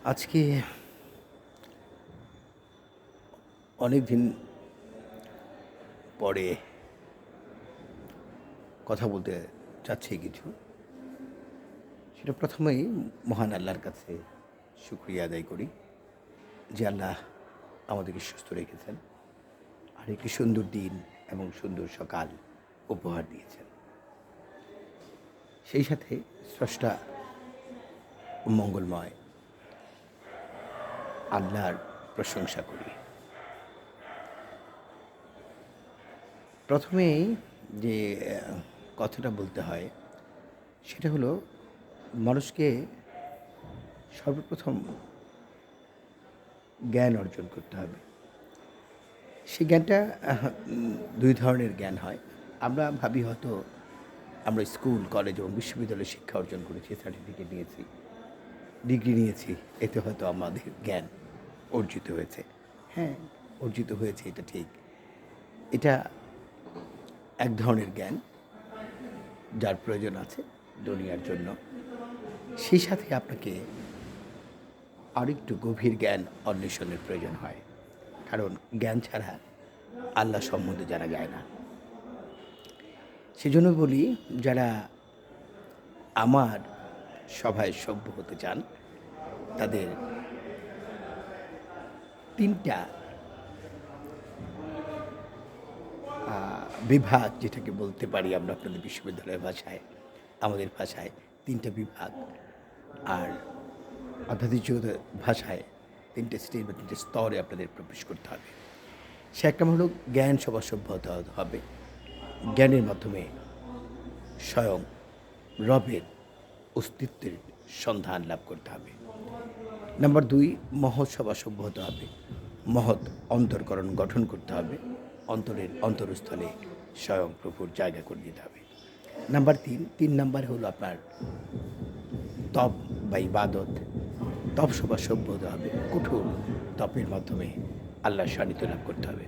আজকে অনেক দিন পরে কথা বলতে চাচ্ছি কিছু। সেটা প্রথমেই মহান আল্লাহর কাছে শুকরিয়া আদায় করি যে আল্লাহ আমাদেরকে সুস্থ রেখেছেন আর একটি সুন্দর দিন এবং সুন্দর সকাল উপহার দিয়েছেন। সেই সাথে স্রষ্টা মঙ্গলময় আল্লাহর প্রশংসা করি। প্রথমেই যে কথাটা বলতে হয় সেটা হলো মানুষকে সর্বপ্রথম জ্ঞান অর্জন করতে হবে। সেই জ্ঞানটা দুই ধরনের জ্ঞান হয়। আমরা ভাবি হয়তো আমরা স্কুল, কলেজ এবং বিশ্ববিদ্যালয়ে শিক্ষা অর্জন করেছি, সার্টিফিকেট নিয়েছি, ডিগ্রি নিয়েছি, এতে হয়তো আমাদের জ্ঞান অর্জিত হয়েছে। হ্যাঁ, অর্জিত হয়েছে, এটা ঠিক। এটা এক ধরনের জ্ঞান যার প্রয়োজন আছে দুনিয়ার জন্য। সেই সাথে আপনাকে আরেকটু গভীর জ্ঞান অন্বেষণের প্রয়োজন হয়, কারণ জ্ঞান ছাড়া আল্লাহ সম্বন্ধে জানা যায় না। সেজন্য বলি, যারা আমার সভায় সভ্য হতে চান তাদের তিনটা বিভাগ, যেটাকে বলতে পারি আমরা আপনাদের বিশ্ববিদ্যালয়ের ভাষায়, আমাদের ভাষায় তিনটা বিভাগ, আর আধ্যাত্মিক জগতের ভাষায় তিনটে স্টেজ বা তিনটে স্তরে আপনাদের প্রবেশ করতে হবে। সে একটা হলো জ্ঞান সভা সভ্য হতে হবে। জ্ঞানের মাধ্যমে স্বয়ং রবের অস্তিত্বের সন্ধান লাভ করতে হবে। নাম্বার 2, মহৎ সভা সভ্য হতে হবে। মহৎ অন্তর্করণ গঠন করতে হবে। অন্তরের অন্তরস্থলে স্বয়ং প্রভুর জায়গা করে দিতে হবে। নাম্বার 3 নাম্বার হলো আপনার তপ বা ইবাদত। তপ সভা সভ্য হতে হবে। কঠোর তপের মাধ্যমে আল্লাহর সান্নিধ্য লাভ করতে হবে।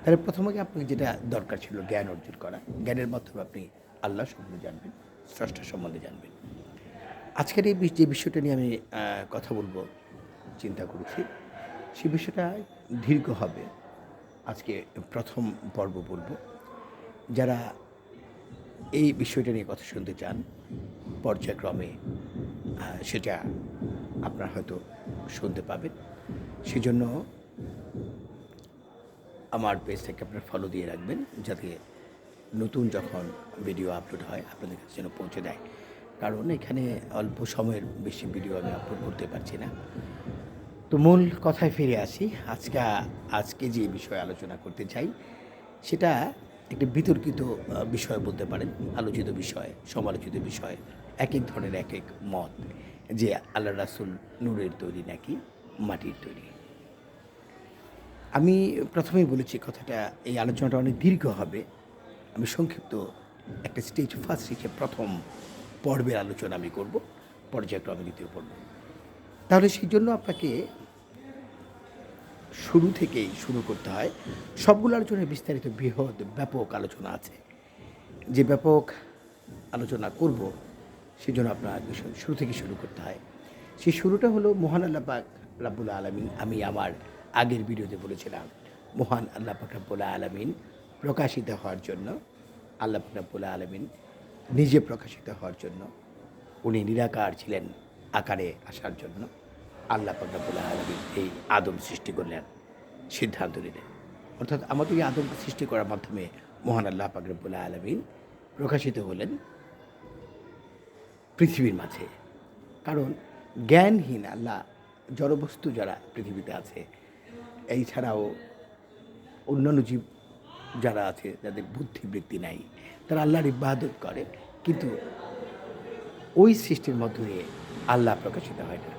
তাহলে প্রথমে আপনাকে যেটা দরকার ছিল জ্ঞান অর্জন করা। জ্ঞানের মাধ্যমে আপনি আল্লাহ সম্বন্ধে জানবেন, স্রষ্টা সম্বন্ধে জানবেন। আজকের এই যে বিষয়টা নিয়ে আমি কথা বলবো চিন্তা করেছি, সে বিষয়টা দীর্ঘ হবে। আজকে প্রথম পর্ব বলবো। যারা এই বিষয়টা নিয়ে কথা শুনতে চান, পর্যায়ক্রমে সেটা আপনারা হয়তো শুনতে পাবেন। সেজন্য আমার পেজটাকে আপনার ফলো দিয়ে রাখবেন, যাতে নতুন যখন ভিডিও আপলোড হয় আপনাদের কাছে যেন পৌঁছে দেয়। কারণ এখানে অল্প সময়ের বেশি ভিডিও আমি আপলোড করতে পারছি না। তো মূল কথায় ফিরে আসি। আজকে যে বিষয়ে আলোচনা করতে চাই সেটা একটি বিতর্কিত বিষয় বলতে পারেন, আলোচিত বিষয়, সমালোচিত বিষয়। এক এক ধরনের এক এক মত যে আল্লাহ রাসূল নূরের তৈরি নাকি মাটির তৈরি। আমি প্রথমেই বলেছি কথাটা, এই আলোচনাটা অনেক দীর্ঘ হবে। আমি সংক্ষিপ্ত একটা স্টেজ ফার্স্ট হিসেবে প্রথম পর্বের আলোচনা আমি করব, পর্যায়ক্রমে দ্বিতীয় পর্ব। তাহলে সেই জন্য আপনাকে শুরু থেকেই শুরু করতে হয়। সবগুলো আলোচনায় বিস্তারিত বৃহৎ ব্যাপক আলোচনা আছে। যে ব্যাপক আলোচনা করব সেজন্য আপনার শুরু থেকে শুরু করতে হয়। সেই শুরুটা হলো মহান আল্লাহ পাক রাব্বুল আলামিন। আমি আমার আগের ভিডিওতে বলেছিলাম, মহান আল্লাহ পাক রাব্বুল আলামিন প্রকাশিত হওয়ার জন্য, আল্লাহ পাক রাব্বুল আলামিন নিজে প্রকাশিত হওয়ার জন্য, উনি নিরাকার ছিলেন আকারে আসার জন্য আল্লাহ পাক রব্বুল আলামিন এই আদম সৃষ্টি করলেন, সিদ্ধান্ত নিলেন। অর্থাৎ আমাদের এই আদমকে সৃষ্টি করার মাধ্যমে মহান আল্লাহ পাক রব্বুল আলামিন প্রকাশিত হলেন পৃথিবীর মাঝে। কারণ জ্ঞানহীন আল্লাহ, জড়বস্তু যারা পৃথিবীতে আছে, এই ছাড়াও অন্যান্য জীব যারা আছে, যাদের বুদ্ধিবৃত্তি নাই, তারা আল্লাহর ইবাদত করে, কিন্তু ওই সৃষ্টির মধ্য দিয়ে আল্লাহ প্রকাশিত হয় না।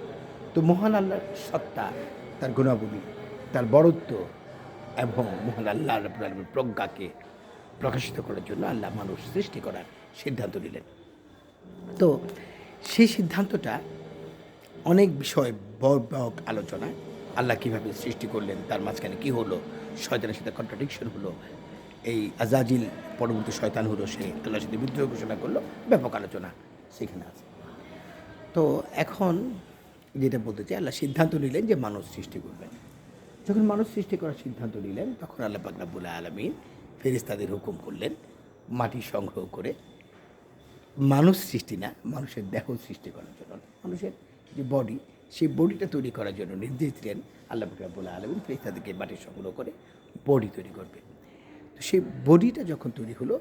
তো মহান আল্লাহর সত্তা, তার গুণাবলী, তার বড়ত্ব এবং মহান আল্লাহ রাব্বুল আলামিনের প্রজ্ঞাকে প্রকাশিত করার জন্য আল্লাহ মানুষ সৃষ্টি করার সিদ্ধান্ত নিলেন। তো সেই সিদ্ধান্তটা অনেক বিষয় ব্যাপক আলোচনা। আল্লাহ কীভাবে সৃষ্টি করলেন, তার মাঝখানে কী হলো, শয়তানের সাথে কন্ট্রাডিকশন হলো, এই আজাজিল পরবর্তী শয়তান হলো, সে আল্লাহর সাথে বিদ্রোহ ঘোষণা করলো, ব্যাপক আলোচনা সেখানে আছে। তো এখন যেটা বলতে চাই, আল্লাহ সিদ্ধান্ত নিলেন যে মানুষ সৃষ্টি করবেন। যখন মানুষ সৃষ্টি করার সিদ্ধান্ত নিলেন, তখন আল্লাহ পাক রব্বুল আলামিন ফেরেশতাদের হুকুম করলেন মাটি সংগ্রহ করে মানুষ সৃষ্টি না, মানুষের দেহ সৃষ্টি করার জন্য। মানুষের যে বডি, সেই বডিটা তৈরি করার জন্য নির্দেশ দিলেন আল্লাহ পাক রব্বুল আলামিন ফেরেশতাদেরকে মাটি সংগ্রহ করে বডি তৈরি করবে। তো সেই বডিটা যখন তৈরি হলো,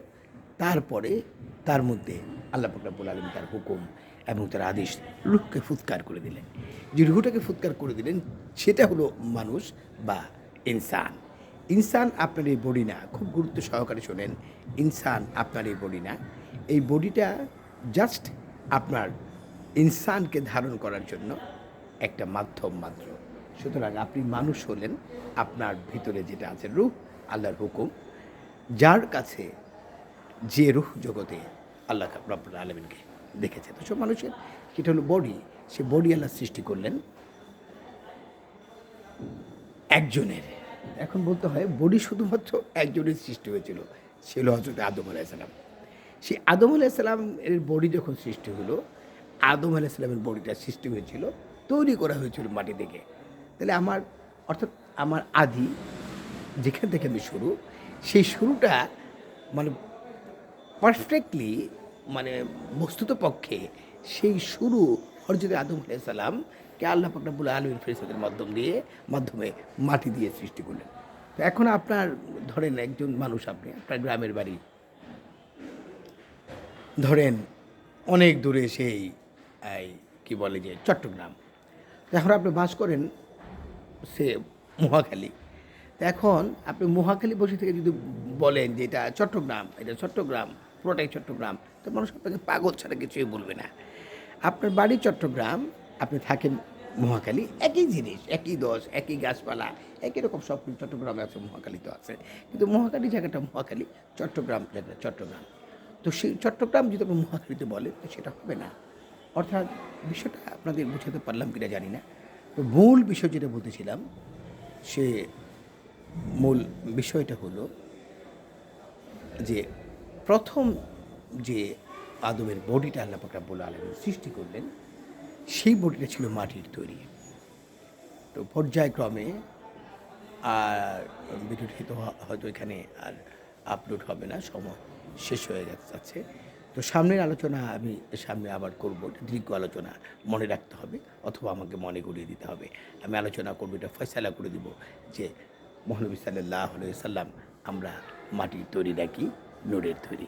তারপরে তার মধ্যে আল্লাহ পাক রব্বুল আলামিন তার হুকুম এবং তার আদেশ রুহকে ফুৎকার করে দিলেন। যে রুহটাকে ফুৎকার করে দিলেন সেটা হলো মানুষ বা ইনসান। ইনসান আপনার এই বডি না, খুব গুরুত্ব সহকারে শোনেন। ইনসান আপনার এই বডি না, এই বডিটা জাস্ট আপনার ইনসানকে ধারণ করার জন্য একটা মাধ্যম মাত্র। সুতরাং আপনি মানুষ হলেন, আপনার ভিতরে যেটা আছে রূহ, আল্লাহর হুকুম, যার কাছে যে রূহ জগতে আল্লাহ রব্বুল আলামিনকে দেখেছে। তো সব মানুষের এটা হলো বডি, সে বডি আল্লাহ সৃষ্টি করলেন একজনের। এখন বলতে হয় বডি শুধুমাত্র একজনের সৃষ্টি হয়েছিল, সে হলো হযরত আদম আলাইহিসসালাম। সেই আদম আলাইহিসসালাম এর বডি যখন সৃষ্টি হলো, আদম আলাইহিসসালামের বডিটা সৃষ্টি হয়েছিল, তৈরি করা হয়েছিল মাটি থেকে। তাহলে আমার, অর্থাৎ আমার আদি যেখান থেকে আমি শুরু, সেই শুরুটা মানে পারফেক্টলি, মানে বস্তুত পক্ষে সেই শুরু হযরত আদম আলাইহিসসালামকে আল্লাহ পাক রব্বুল আলামিন ফেরেশতাদের মাধ্যমে মাটি দিয়ে সৃষ্টি করলেন। তো এখন আপনার ধরেন একজন মানুষ, আপনি আপনার গ্রামের বাড়ি ধরেন অনেক দূরে, সেই এই কী বলে যে চট্টগ্রাম। তো এখন আপনি বাস করেন সে মহাখালী। তো এখন আপনি মহাখালী বসে থেকে যদি বলেন যে এটা চট্টগ্রাম, এটা চট্টগ্রাম, পুরোটাই চট্টগ্রাম, তো মানুষ আপনাকে পাগল ছাড়া কিছুই বলবে না। আপনার বাড়ি চট্টগ্রাম, আপনি থাকেন মহাখালী, একই জিনিস, একই দশ, একই গাছপালা, একই রকম সব কিছু চট্টগ্রামে আছে, মহাখালীতেও আছে। কিন্তু মহাখালী জায়গাটা মহাখালী, চট্টগ্রাম জায়গাটা চট্টগ্রাম। তো সেই চট্টগ্রাম যদি আপনি মহাখালীতে বলেন, তো সেটা হবে না। অর্থাৎ বিষয়টা আপনাদের বোঝাতে পারলাম কিনা জানি না। তো মূল বিষয় যেটা বলতেছিলাম, সে মূল বিষয়টা হলো যে প্রথম যে আদমের বডিটা আল্লাহ পাক রব্বুল আলামিন সৃষ্টি করলেন, সেই বডিটা ছিল মাটির তৈরি। তো পর্যায়ক্রমে, আর ভিডিওটি তো হয়তো এখানে আর আপলোড হবে না, সময় শেষ হয়ে যাচ্ছে। তো সামনের আলোচনা আমি সামনে আবার করব, দীর্ঘ আলোচনা, মনে রাখতে হবে অথবা আমাকে মনে করিয়ে দিতে হবে। আমি আলোচনা করবো, এটা ফয়সালা করে দিব যে মহানবী সাল্লাল্লাহু আলাইহি ওয়াসাল্লাম আমরা মাটির তৈরি নাকি নূরের তৈরি।